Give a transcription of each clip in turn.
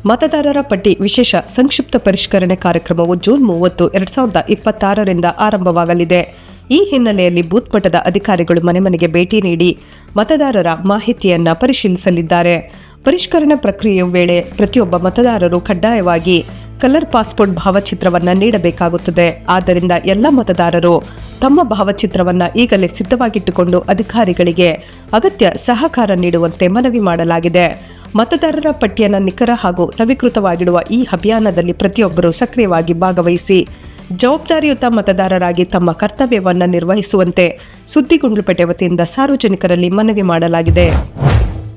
ಮತದಾರರ ಪಟ್ಟಿ ವಿಶೇಷ ಸಂಕ್ಷಿಪ್ತ ಪರಿಷ್ಕರಣೆ ಕಾರ್ಯಕ್ರಮವು ಜೂನ್ 30, 2026ರಿಂದ ಆರಂಭವಾಗಲಿದೆ. ಈ ಹಿನ್ನೆಲೆಯಲ್ಲಿ ಬೂತ್ ಮಟ್ಟದ ಅಧಿಕಾರಿಗಳು ಮನೆ ಮನೆಗೆ ಭೇಟಿ ನೀಡಿ ಮತದಾರರ ಮಾಹಿತಿಯನ್ನು ಪರಿಶೀಲಿಸಲಿದ್ದಾರೆ. ಪರಿಷ್ಕರಣೆ ಪ್ರಕ್ರಿಯೆಯ ವೇಳೆ ಪ್ರತಿಯೊಬ್ಬ ಮತದಾರರು ಕಡ್ಡಾಯವಾಗಿ ಕಲರ್ ಪಾಸ್ಪೋರ್ಟ್ ಭಾವಚಿತ್ರವನ್ನು ನೀಡಬೇಕಾಗುತ್ತದೆ. ಆದ್ದರಿಂದ ಎಲ್ಲ ಮತದಾರರು ತಮ್ಮ ಭಾವಚಿತ್ರವನ್ನು ಈಗಲೇ ಸಿದ್ಧವಾಗಿಟ್ಟುಕೊಂಡು ಅಧಿಕಾರಿಗಳಿಗೆ ಅಗತ್ಯ ಸಹಕಾರ ನೀಡುವಂತೆ ಮನವಿ ಮಾಡಲಾಗಿದೆ. ಮತದಾರರ ಪಟ್ಟಿಯನ್ನು ನಿಖರ ಹಾಗೂ ನವೀಕೃತವಾಗಿಡುವ ಈ ಅಭಿಯಾನದಲ್ಲಿ ಪ್ರತಿಯೊಬ್ಬರೂ ಸಕ್ರಿಯವಾಗಿ ಭಾಗವಹಿಸಿ ಜವಾಬ್ದಾರಿಯುತ ಮತದಾರರಾಗಿ ತಮ್ಮ ಕರ್ತವ್ಯವನ್ನು ನಿರ್ವಹಿಸುವಂತೆ ಸುದ್ದಿಗುಂಡ್ಲುಪೇಟೆ ವತಿಯಿಂದ ಸಾರ್ವಜನಿಕರಲ್ಲಿ ಮನವಿ ಮಾಡಲಾಗಿದೆ.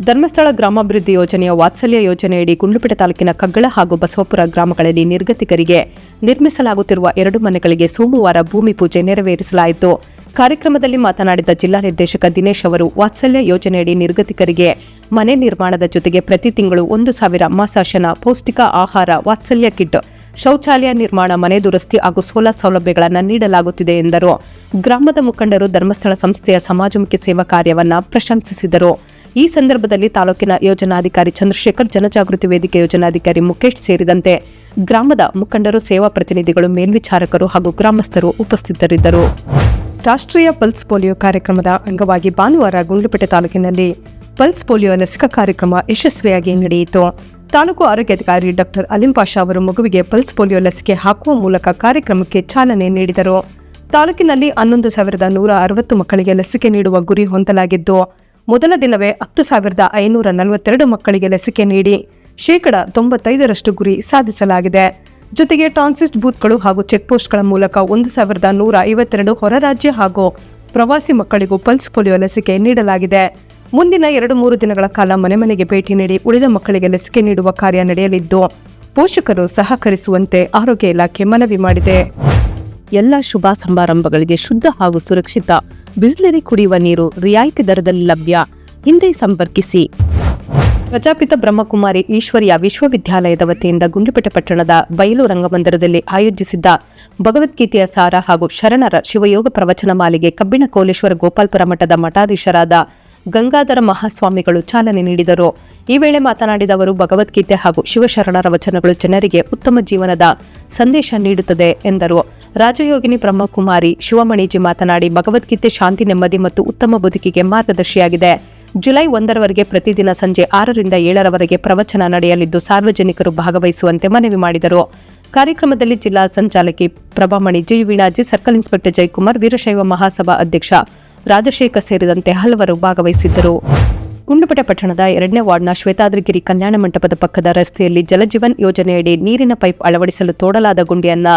ಧರ್ಮಸ್ಥಳ ಗ್ರಾಮಾಭಿವೃದ್ಧಿ ಯೋಜನೆಯ ವಾತ್ಸಲ್ಯ ಯೋಜನೆಯಡಿ ಗುಂಡ್ಲುಪೇಟೆ ತಾಲೂಕಿನ ಕಗ್ಗಳ ಹಾಗೂ ಬಸವಪುರ ಗ್ರಾಮಗಳಲ್ಲಿ ನಿರ್ಗತಿಕರಿಗೆ ನಿರ್ಮಿಸಲಾಗುತ್ತಿರುವ 2 ಮನೆಗಳಿಗೆ ಸೋಮವಾರ ಭೂಮಿ ಪೂಜೆ ನೆರವೇರಿಸಲಾಯಿತು. ಕಾರ್ಯಕ್ರಮದಲ್ಲಿ ಮಾತನಾಡಿದ ಜಿಲ್ಲಾ ನಿರ್ದೇಶಕ ದಿನೇಶ್ ಅವರು, ವಾತ್ಸಲ್ಯ ಯೋಜನೆಯಡಿ ನಿರ್ಗತಿಕರಿಗೆ ಮನೆ ನಿರ್ಮಾಣದ ಜೊತೆಗೆ ಪ್ರತಿ ತಿಂಗಳು 1,000 ಮಾಸಾಶನ, ಪೌಷ್ಟಿಕ ಆಹಾರ, ವಾತ್ಸಲ್ಯ ಕಿಟ್, ಶೌಚಾಲಯ ನಿರ್ಮಾಣ, ಮನೆ ದುರಸ್ತಿ ಹಾಗೂ ಸೋಲಾರ್ ಸೌಲಭ್ಯಗಳನ್ನು ನೀಡಲಾಗುತ್ತಿದೆ ಎಂದರು. ಗ್ರಾಮದ ಮುಖಂಡರು ಧರ್ಮಸ್ಥಳ ಸಂಸ್ಥೆಯ ಸಮಾಜಮುಖಿ ಸೇವಾ ಕಾರ್ಯವನ್ನು ಪ್ರಶಂಸಿಸಿದರು. ಈ ಸಂದರ್ಭದಲ್ಲಿ ತಾಲೂಕಿನ ಯೋಜನಾಧಿಕಾರಿ ಚಂದ್ರಶೇಖರ್, ಜನಜಾಗೃತಿ ವೇದಿಕೆ ಯೋಜನಾಧಿಕಾರಿ ಮುಖೇಶ್ ಸೇರಿದಂತೆ ಗ್ರಾಮದ ಮುಖಂಡರು, ಸೇವಾ ಪ್ರತಿನಿಧಿಗಳು, ಮೇಲ್ವಿಚಾರಕರು ಹಾಗೂ ಗ್ರಾಮಸ್ಥರು ಉಪಸ್ಥಿತರಿದ್ದರು. ರಾಷ್ಟ್ರೀಯ ಪಲ್ಸ್ ಪೋಲಿಯೋ ಕಾರ್ಯಕ್ರಮದ ಅಂಗವಾಗಿ ಭಾನುವಾರ ಗುಂಡ್ಲುಪೇಟೆ ತಾಲೂಕಿನಲ್ಲಿ ಪಲ್ಸ್ ಪೋಲಿಯೋ ಲಸಿಕಾ ಕಾರ್ಯಕ್ರಮ ಯಶಸ್ವಿಯಾಗಿ ನಡೆಯಿತು. ತಾಲೂಕು ಆರೋಗ್ಯಾಧಿಕಾರಿ ಡಾಕ್ಟರ್ ಅಲಿಂ ಪಾಷಾ ಅವರು ಮಗುವಿಗೆ ಪಲ್ಸ್ ಪೋಲಿಯೋ ಲಸಿಕೆ ಹಾಕುವ ಮೂಲಕ ಕಾರ್ಯಕ್ರಮಕ್ಕೆ ಚಾಲನೆ ನೀಡಿದರು. ತಾಲೂಕಿನಲ್ಲಿ 11,160 ಮಕ್ಕಳಿಗೆ ಲಸಿಕೆ ನೀಡುವ ಗುರಿ ಹೊಂದಲಾಗಿದ್ದು, ಮೊದಲ ದಿನವೇ 10,542 ಮಕ್ಕಳಿಗೆ ಲಸಿಕೆ ನೀಡಿ 95% ಗುರಿ ಸಾಧಿಸಲಾಗಿದೆ. ಜೊತೆಗೆ ಟ್ರಾನ್ಸಿಸ್ಟ್ ಬೂತ್ಗಳು ಹಾಗೂ ಚೆಕ್ಪೋಸ್ಟ್ಗಳ ಮೂಲಕ 1,152 ಹೊರ ರಾಜ್ಯ ಹಾಗೂ ಪ್ರವಾಸಿ ಮಕ್ಕಳಿಗೂ ಪಲ್ಸ್ ಪೋಲಿಯೋ ಲಸಿಕೆ ನೀಡಲಾಗಿದೆ. ಮುಂದಿನ 2-3 ದಿನಗಳ ಕಾಲ ಮನೆ ಮನೆಗೆ ಭೇಟಿ ನೀಡಿ ಉಳಿದ ಮಕ್ಕಳಿಗೆ ಲಸಿಕೆ ನೀಡುವ ಕಾರ್ಯ ನಡೆಯಲಿದ್ದು, ಪೋಷಕರು ಸಹಕರಿಸುವಂತೆ ಆರೋಗ್ಯ ಇಲಾಖೆ ಮನವಿ ಮಾಡಿದೆ. ಎಲ್ಲ ಶುಭ ಸಮಾರಂಭಗಳಿಗೆ ಶುದ್ಧ ಹಾಗೂ ಸುರಕ್ಷಿತ ಬಿಸ್ಲರಿ ಕುಡಿಯುವ ನೀರು ರಿಯಾಯಿತಿ ದರದಲ್ಲಿ ಲಭ್ಯ. ಹಿಂದೆ ಸಂಪರ್ಕಿಸಿ. ಪ್ರಜಾಪಿತ ಬ್ರಹ್ಮಕುಮಾರಿ ಈಶ್ವರ್ಯ ವಿಶ್ವವಿದ್ಯಾಲಯದ ವತಿಯಿಂದ ಗುಂಡ್ಲುಪೇಟೆ ಪಟ್ಟಣದ ಬಯಲು ರಂಗಮಂದಿರದಲ್ಲಿ ಆಯೋಜಿಸಿದ್ದ ಭಗವದ್ಗೀತೆಯ ಸಾರ ಹಾಗೂ ಶರಣರ ಶಿವಯೋಗ ಪ್ರವಚನ ಮಾಲೆಗೆ ಕಬ್ಬಿಣ ಕೋಲೇಶ್ವರ ಗೋಪಾಲ್ಪುರ ಮಠದ ಮಠಾಧೀಶರಾದ ಗಂಗಾಧರ ಮಹಾಸ್ವಾಮಿಗಳು ಚಾಲನೆ ನೀಡಿದರು. ಈ ವೇಳೆ ಮಾತನಾಡಿದ ಅವರು, ಭಗವದ್ಗೀತೆ ಹಾಗೂ ಶಿವಶರಣರ ವಚನಗಳು ಜನರಿಗೆ ಉತ್ತಮ ಜೀವನದ ಸಂದೇಶ ನೀಡುತ್ತದೆ ಎಂದರು. ರಾಜಯೋಗಿನಿ ಬ್ರಹ್ಮಕುಮಾರಿ ಶಿವಮಣಿಜಿ ಮಾತನಾಡಿ, ಭಗವದ್ಗೀತೆ ಶಾಂತಿ, ನೆಮ್ಮದಿ ಮತ್ತು ಉತ್ತಮ ಬದುಕಿಗೆ ಮಾರ್ಗದರ್ಶಿಯಾಗಿದೆ. ಜುಲೈ 1ರವರೆಗೆ ಪ್ರತಿದಿನ ಸಂಜೆ 6ರಿಂದ 7ರವರೆಗೆ ಪ್ರವಚನ ನಡೆಯಲಿದ್ದು, ಸಾರ್ವಜನಿಕರು ಭಾಗವಹಿಸುವಂತೆ ಮನವಿ ಮಾಡಿದರು. ಕಾರ್ಯಕ್ರಮದಲ್ಲಿ ಜಿಲ್ಲಾ ಸಂಚಾಲಕಿ ಪ್ರಭಾಮಣಿ ಜಿ, ವೀಣಾಜಿ, ಸರ್ಕಲ್ ಇನ್ಸ್ಪೆಕ್ಟರ್ ಜಯಕುಮಾರ್, ವೀರಶೈವ ಮಹಾಸಭಾ ಅಧ್ಯಕ್ಷ ರಾಜಶೇಖರ್ ಸೇರಿದಂತೆ ಹಲವರು ಭಾಗವಹಿಸಿದ್ದರು. ಗುಂಡ್ಲುಪೇಟೆ ಪಟ್ಟಣದ 2ನೇ ವಾರ್ಡ್ನ ಶ್ವೇತಾದ್ರಿಗಿರಿ ಕಲ್ಯಾಣ ಮಂಟಪದ ಪಕ್ಕದ ರಸ್ತೆಯಲ್ಲಿ ಜಲಜೀವನ್ ಯೋಜನೆಯಡಿ ನೀರಿನ ಪೈಪ್ ಅಳವಡಿಸಲು ತೋಡಲಾದ ಗುಂಡಿಯನ್ನು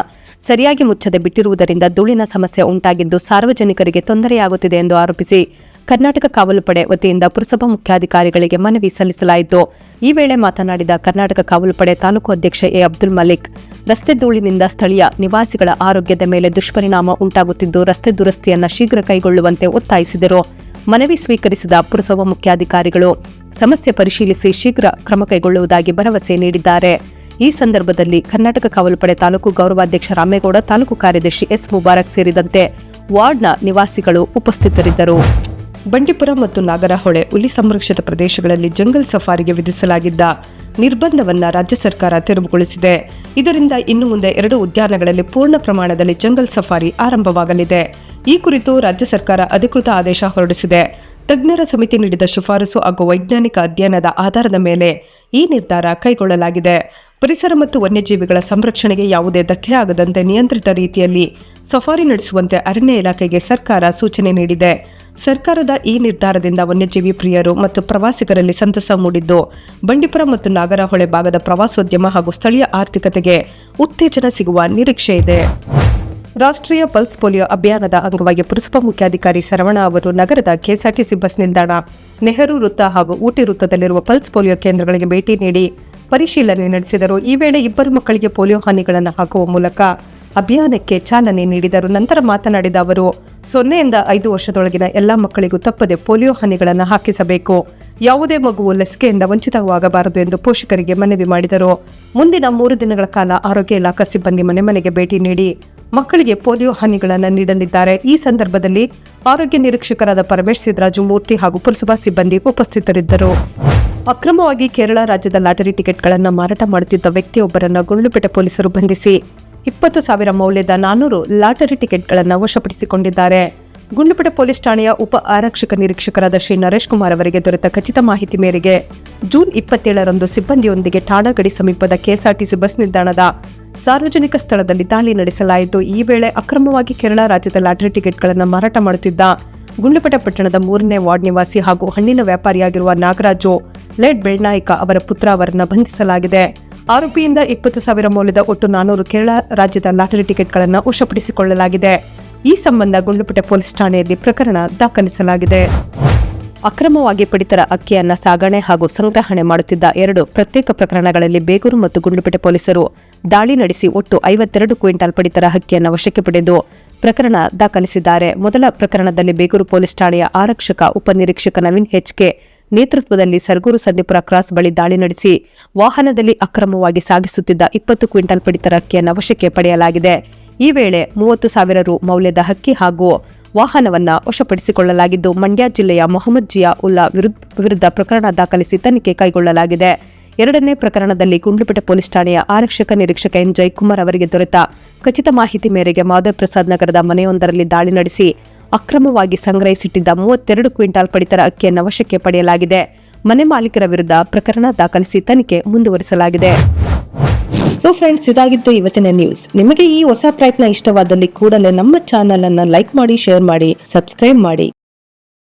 ಸರಿಯಾಗಿ ಮುಚ್ಚದೆ ಬಿಟ್ಟಿರುವುದರಿಂದ ಧೂಳಿನ ಸಮಸ್ಯೆ ಉಂಟಾಗಿದ್ದು ಸಾರ್ವಜನಿಕರಿಗೆ ತೊಂದರೆಯಾಗುತ್ತಿದೆ ಎಂದು ಆರೋಪಿಸಿ ಕರ್ನಾಟಕ ಕಾವಲು ಪಡೆ ವತಿಯಿಂದ ಪುರಸಭಾ ಮುಖ್ಯಾಧಿಕಾರಿಗಳಿಗೆ ಮನವಿ ಸಲ್ಲಿಸಲಾಯಿತು. ಈ ವೇಳೆ ಮಾತನಾಡಿದ ಕರ್ನಾಟಕ ಕಾವಲು ಪಡೆ ತಾಲೂಕು ಅಧ್ಯಕ್ಷ ಎ ಅಬ್ದುಲ್ ಮಲಿಕ್, ರಸ್ತೆ ಧೂಳಿನಿಂದ ಸ್ಥಳೀಯ ನಿವಾಸಿಗಳ ಆರೋಗ್ಯದ ಮೇಲೆ ದುಷ್ಪರಿಣಾಮ ಉಂಟಾಗುತ್ತಿದ್ದು, ರಸ್ತೆ ದುರಸ್ತಿಯನ್ನು ಶೀಘ್ರ ಕೈಗೊಳ್ಳುವಂತೆ ಒತ್ತಾಯಿಸಿದರು. ಮನವಿ ಸ್ವೀಕರಿಸಿದ ಪುರಸಭಾ ಮುಖ್ಯಾಧಿಕಾರಿಗಳು ಸಮಸ್ಯೆ ಪರಿಶೀಲಿಸಿ ಶೀಘ್ರ ಕ್ರಮ ಕೈಗೊಳ್ಳುವುದಾಗಿ ಭರವಸೆ ನೀಡಿದ್ದಾರೆ. ಈ ಸಂದರ್ಭದಲ್ಲಿ ಕರ್ನಾಟಕ ಕಾವಲು ಪಡೆ ತಾಲೂಕು ಗೌರವಾಧ್ಯಕ್ಷ ರಾಮೇಗೌಡ, ತಾಲೂಕು ಕಾರ್ಯದರ್ಶಿ ಎಸ್ ಮುಬಾರಕ್ ಸೇರಿದಂತೆ ವಾರ್ಡ್ನ ನಿವಾಸಿಗಳು ಉಪಸ್ಥಿತರಿದ್ದರು. ಬಂಡೀಪುರ ಮತ್ತು ನಾಗರಹೊಳೆ ಹುಲಿ ಸಂರಕ್ಷಿತ ಪ್ರದೇಶಗಳಲ್ಲಿ ಜಂಗಲ್ ಸಫಾರಿಗೆ ವಿಧಿಸಲಾಗಿದ್ದ ನಿರ್ಬಂಧವನ್ನು ರಾಜ್ಯ ಸರ್ಕಾರ ತೆರವುಗೊಳಿಸಿದೆ. ಇದರಿಂದ ಇನ್ನು ಮುಂದೆ 2 ಉದ್ಯಾನಗಳಲ್ಲಿ ಪೂರ್ಣ ಪ್ರಮಾಣದಲ್ಲಿ ಜಂಗಲ್ ಸಫಾರಿ ಆರಂಭವಾಗಲಿದೆ. ಈ ಕುರಿತು ರಾಜ್ಯ ಸರ್ಕಾರ ಅಧಿಕೃತ ಆದೇಶ ಹೊರಡಿಸಿದೆ. ತಜ್ಞರ ಸಮಿತಿ ನೀಡಿದ ಶಿಫಾರಸು ಹಾಗೂ ವೈಜ್ಞಾನಿಕ ಅಧ್ಯಯನದ ಆಧಾರದ ಮೇಲೆ ಈ ನಿರ್ಧಾರ ಕೈಗೊಳ್ಳಲಾಗಿದೆ. ಪರಿಸರ ಮತ್ತು ವನ್ಯಜೀವಿಗಳ ಸಂರಕ್ಷಣೆಗೆ ಯಾವುದೇ ಧಕ್ಕೆ ಆಗದಂತೆ ನಿಯಂತ್ರಿತ ರೀತಿಯಲ್ಲಿ ಸಫಾರಿ ನಡೆಸುವಂತೆ ಅರಣ್ಯ ಇಲಾಖೆಗೆ ಸರ್ಕಾರ ಸೂಚನೆ ನೀಡಿದೆ. ಸರ್ಕಾರದ ಈ ನಿರ್ಧಾರದಿಂದ ವನ್ಯಜೀವಿ ಪ್ರಿಯರು ಮತ್ತು ಪ್ರವಾಸಿಗರಲ್ಲಿ ಸಂತಸ ಮೂಡಿದ್ದು, ಬಂಡೀಪುರ ಮತ್ತು ನಾಗರಹೊಳೆ ಭಾಗದ ಪ್ರವಾಸೋದ್ಯಮ ಹಾಗೂ ಸ್ಥಳೀಯ ಆರ್ಥಿಕತೆಗೆ ಉತ್ತೇಜನ ಸಿಗುವ ನಿರೀಕ್ಷೆ ಇದೆ. ರಾಷ್ಟ್ರೀಯ ಪಲ್ಸ್ ಪೋಲಿಯೋ ಅಭಿಯಾನದ ಅಂಗವಾಗಿ ಪುರಸಭಾ ಮುಖ್ಯಾಧಿಕಾರಿ ಸರವಣ ಅವರು ನಗರದ ಕೆಎಸ್ಆರ್ಟಿಸಿ ಬಸ್ ನಿಲ್ದಾಣ, ನೆಹರು ವೃತ್ತ ಹಾಗೂ ಊಟಿ ವೃತ್ತದಲ್ಲಿರುವ ಪಲ್ಸ್ ಪೋಲಿಯೋ ಕೇಂದ್ರಗಳಿಗೆ ಭೇಟಿ ನೀಡಿ ಪರಿಶೀಲನೆ ನಡೆಸಿದರು. ಈ ವೇಳೆ 2 ಮಕ್ಕಳಿಗೆ ಪೋಲಿಯೋ ಹನಿಗಳನ್ನು ಹಾಕುವ ಮೂಲಕ ಅಭಿಯಾನಕ್ಕೆ ಚಾಲನೆ ನೀಡಿದರು. ನಂತರ ಮಾತನಾಡಿದ ಅವರು, 0ಯಿಂದ 5 ವರ್ಷದೊಳಗಿನ ಎಲ್ಲ ಮಕ್ಕಳಿಗೂ ತಪ್ಪದೆ ಪೋಲಿಯೋ ಹನಿಗಳನ್ನು ಹಾಕಿಸಬೇಕು. ಯಾವುದೇ ಮಗುವು ಲಸಿಕೆಯಿಂದ ವಂಚಿತವಾಗಬಾರದು ಎಂದು ಪೋಷಕರಿಗೆ ಮನವಿ ಮಾಡಿದರು. ಮುಂದಿನ 3 ದಿನಗಳ ಕಾಲ ಆರೋಗ್ಯ ಇಲಾಖಾ ಸಿಬ್ಬಂದಿ ಮನೆ ಮನೆಗೆ ಭೇಟಿ ನೀಡಿ ಮಕ್ಕಳಿಗೆ ಪೋಲಿಯೋ ಹನಿಗಳನ್ನು ನೀಡಲಿದ್ದಾರೆ. ಈ ಸಂದರ್ಭದಲ್ಲಿ ಆರೋಗ್ಯ ನಿರೀಕ್ಷಕರಾದ ಪರಮೇಶ್ ಸಿದ್ದರಾಜು ಮೂರ್ತಿ ಹಾಗೂ ಪುರಸಭಾ ಸಿಬ್ಬಂದಿ ಉಪಸ್ಥಿತರಿದ್ದರು. ಅಕ್ರಮವಾಗಿ ಕೇರಳ ರಾಜ್ಯದ ಲಾಟರಿ ಟಿಕೆಟ್ಗಳನ್ನು ಮಾರಾಟ ಮಾಡುತ್ತಿದ್ದ ವ್ಯಕ್ತಿಯೊಬ್ಬರನ್ನು ಗುಂಡ್ಲುಪೇಟೆ ಪೊಲೀಸರು ಬಂಧಿಸಿ 20,000 ಮೌಲ್ಯದ 400 ಲಾಟರಿ ಟಿಕೆಟ್ಗಳನ್ನು ವಶಪಡಿಸಿಕೊಂಡಿದ್ದಾರೆ. ಗುಂಡ್ಲುಪೇಟೆ ಪೊಲೀಸ್ ಠಾಣೆಯ ಉಪ ಆರಕ್ಷಕ ನಿರೀಕ್ಷಕರಾದ ಶ್ರೀ ನರೇಶ್ ಕುಮಾರ್ ಅವರಿಗೆ ದೊರೆತ ಖಚಿತ ಮಾಹಿತಿ ಮೇರೆಗೆ ಜೂನ್ 27ರಂದು ಸಿಬ್ಬಂದಿಯೊಂದಿಗೆ ಠಾಣಾ ಗಡಿ ಸಮೀಪದ ಕೆಎಸ್ಆರ್ಟಿಸಿ ಬಸ್ ನಿಲ್ದಾಣದ ಸಾರ್ವಜನಿಕ ಸ್ಥಳದಲ್ಲಿ ದಾಳಿ ನಡೆಸಲಾಯಿತು. ಈ ವೇಳೆ ಅಕ್ರಮವಾಗಿ ಕೇರಳ ರಾಜ್ಯದ ಲಾಟರಿ ಟಿಕೆಟ್ಗಳನ್ನು ಮಾರಾಟ ಮಾಡುತ್ತಿದ್ದ ಗುಂಡ್ಲುಪೇಟೆ ಪಟ್ಟಣದ 3ನೇ ವಾರ್ಡ್ ನಿವಾಸಿ ಹಾಗೂ ಹಣ್ಣಿನ ವ್ಯಾಪಾರಿಯಾಗಿರುವ ನಾಗರಾಜು ಲೇಟ್ ಬೆಳ್ನಾಯ್ಕ ಅವರ ಪುತ್ರ ಅವರನ್ನು ಬಂಧಿಸಲಾಗಿದೆ. ಆರೋಪಿಯಿಂದ 20,000 ಮೌಲ್ಯದ ಒಟ್ಟು 400 ಕೇರಳ ರಾಜ್ಯದ ಲಾಟರಿ ಟಿಕೆಟ್ಗಳನ್ನು ವಶಪಡಿಸಿಕೊಳ್ಳಲಾಗಿದೆ. ಈ ಸಂಬಂಧ ಗುಂಡ್ಲುಪೇಟೆ ಪೊಲೀಸ್ ಠಾಣೆಯಲ್ಲಿ ಪ್ರಕರಣ ದಾಖಲಿಸಲಾಗಿದೆ. ಅಕ್ರಮವಾಗಿ ಪಡಿತರ ಅಕ್ಕಿಯನ್ನ ಸಾಗಣೆ ಹಾಗೂ ಸಂಗ್ರಹಣೆ ಮಾಡುತ್ತಿದ್ದ 2 ಪ್ರತ್ಯೇಕ ಪ್ರಕರಣಗಳಲ್ಲಿ ಬೇಗೂರು ಮತ್ತು ಗುಂಡ್ಲುಪೇಟೆ ಪೊಲೀಸರು ದಾಳಿ ನಡೆಸಿ ಒಟ್ಟು 52 ಕ್ವಿಂಟಾಲ್ ಪಡಿತರ ಅಕ್ಕಿಯನ್ನು ವಶಕ್ಕೆ ಪಡೆದು ಪ್ರಕರಣ ದಾಖಲಿಸಿದ್ದಾರೆ. ಮೊದಲ ಪ್ರಕರಣದಲ್ಲಿ ಬೇಗೂರು ಪೊಲೀಸ್ ಠಾಣೆಯ ಆರಕ್ಷಕ ಉಪನಿರೀಕ್ಷಕ ನವೀನ್ HK ನೇತೃತ್ವದಲ್ಲಿ ಸರಗೂರು ಸಂದಿಪುರ ಕ್ರಾಸ್ ಬಳಿ ದಾಳಿ ನಡೆಸಿ ವಾಹನದಲ್ಲಿ ಅಕ್ರಮವಾಗಿ ಸಾಗಿಸುತ್ತಿದ್ದ 20 ಕ್ವಿಂಟಾಲ್ ಪಡಿತರ ಅಕ್ಕಿಯನ್ನು ವಶಕ್ಕೆ ಪಡೆಯಲಾಗಿದೆ. ಈ ವೇಳೆ 30,000 ರು ಮೌಲ್ಯದ ಅಕ್ಕಿ ಹಾಗೂ ವಾಹನವನ್ನ ವಶಪಡಿಸಿಕೊಳ್ಳಲಾಗಿದ್ದು, ಮಂಡ್ಯ ಜಿಲ್ಲೆಯ ಮೊಹಮ್ಮದ್ ಜಿಯಾ ಉಲ್ಲಾ ವಿರುದ್ಧ ಪ್ರಕರಣ ದಾಖಲಿಸಿ ತನಿಖೆ ಕೈಗೊಳ್ಳಲಾಗಿದೆ. ಎರಡನೇ ಪ್ರಕರಣದಲ್ಲಿ ಗುಂಡ್ಲುಪೇಟೆ ಪೊಲೀಸ್ ಠಾಣೆಯ ಆರಕ್ಷಕ ನಿರೀಕ್ಷಕ ಎನ್ ಜಯಕುಮಾರ್ ಅವರಿಗೆ ದೊರೆತ ಖಚಿತ ಮಾಹಿತಿ ಮೇರೆಗೆ ಮಾಧವ್ ಪ್ರಸಾದ್ ನಗರದ ಮನೆಯೊಂದರಲ್ಲಿ ದಾಳಿ ನಡೆಸಿ ಅಕ್ರಮವಾಗಿ ಸಂಗ್ರಹಿಸಿಟ್ಟಿದ್ದ 32 ಕ್ವಿಂಟಾಲ್ ಪಡಿತರ ಅಕ್ಕಿಯನ್ನು ವಶಕ್ಕೆ ಪಡೆಯಲಾಗಿದೆ. ಮನೆ ಮಾಲೀಕರ ವಿರುದ್ಧ ಪ್ರಕರಣ ದಾಖಲಿಸಿ ತನಿಖೆ ಮುಂದುವರಿಸಲಾಗಿದೆ. ಸೊ ಫ್ರೆಂಡ್ಸ್, ಇದಾಗಿತ್ತು ಇವತ್ತಿನ ನ್ಯೂಸ್. ನಿಮಗೆ ಈ ಹೊಸ ಪ್ರಯತ್ನ ಇಷ್ಟವಾದಲ್ಲಿ ಕೂಡಲೇ ನಮ್ಮ ಚಾನೆಲ್ ಅನ್ನು ಲೈಕ್ ಮಾಡಿ, ಶೇರ್ ಮಾಡಿ, ಸಬ್ಸ್ಕ್ರೈಬ್ ಮಾಡಿ.